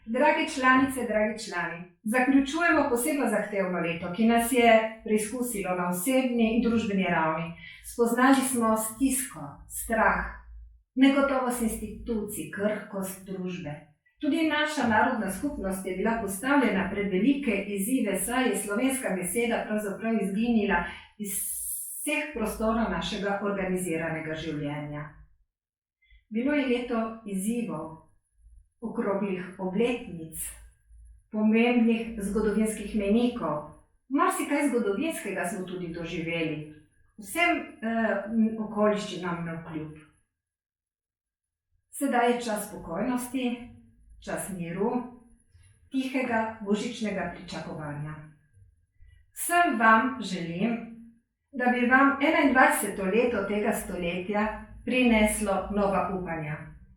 Drage članice, dragi člani, zaključujemo posebno zahtevno leto, ki nas je preizkusilo na osebni in družbeni ravni. Spoznali smo stisko, strah, negotovost institucij, krhkost družbe. Tudi naša narodna skupnost je bila postavljena pred velike izzive, saj je slovenska beseda pravzaprav izginila iz vseh prostorov našega organiziranega življenja. Bilo je leto izzivov, okroglih obletnic, pomembnih zgodovinskih mejnikov. Marsikaj zgodovinskega smo tudi doživeli, vsem okoliščinam navkljub. Sedaj je čas spokojnosti, čas miru, tihega božičnega pričakovanja. Vsem vam želim, da bi vam 21. leto tega stoletja prineslo nova upanja.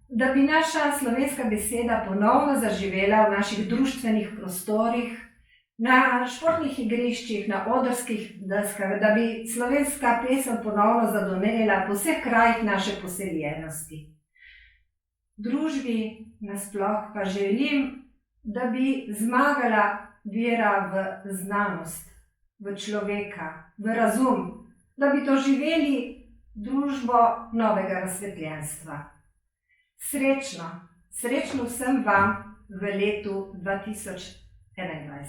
Da bi naša slovenska beseda ponovno zaživela v naših društvenih prostorih, na športnih igriščih, na odrskih deskah, da bi slovenska pesem ponovno zadonela po vseh krajih naše poseljenosti. Družbi nasploh pa želim, da bi zmagala vera v znanost, v človeka, v razum, da bi doživeli družbo novega razsvetljenstva. Srečno vsem vam v letu 2021.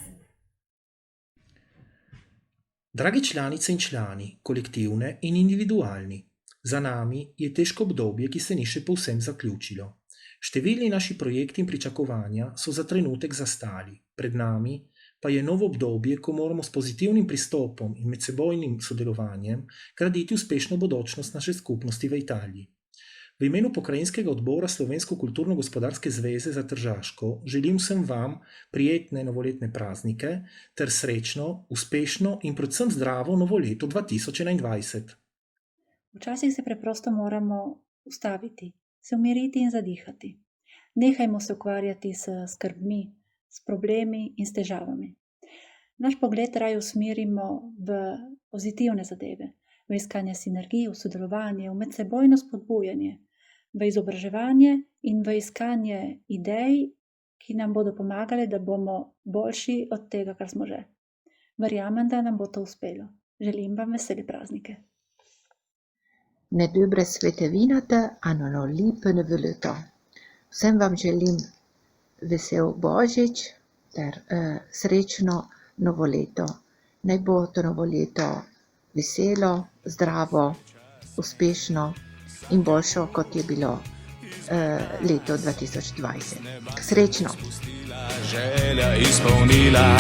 Dragi članice in člani, kolektivne in individualni, za nami je težko obdobje, ki se ni še povsem zaključilo. Številni naši projekti in pričakovanja so za trenutek zastali, pred nami pa je novo obdobje, ko moramo s pozitivnim pristopom in medsebojnim sodelovanjem graditi uspešno bodočnost naše skupnosti v Italiji. V imenu pokrajinskega odbora Slovensko kulturno-gospodarske zveze za Tržaško želim vsem vam prijetne novoletne praznike ter srečno, uspešno in predvsem zdravo novo leto 2021. Včasih se preprosto moramo ustaviti, se umiriti in zadihati. Nehajmo se ukvarjati s skrbmi, s problemi in s težavami. Naš pogled raje usmerimo v pozitivne zadeve, v iskanje sinergij, v sodelovanje, v medsebojno spodbujanje, v izobraževanje in v iskanje idej, ki nam bodo pomagale, da bomo boljši od tega, kar smo že. Verjamem, da nam bo to uspelo. Želim vam vesele praznike. Ne dobre svetevinate, a no lepe leto. Vsem vam želim vesel Božič ter srečno novo leto. Naj bo to novo leto veselo, zdravo, uspešno in boljšo, kot je bilo leto 2020. Srečno! Želja izpolnila.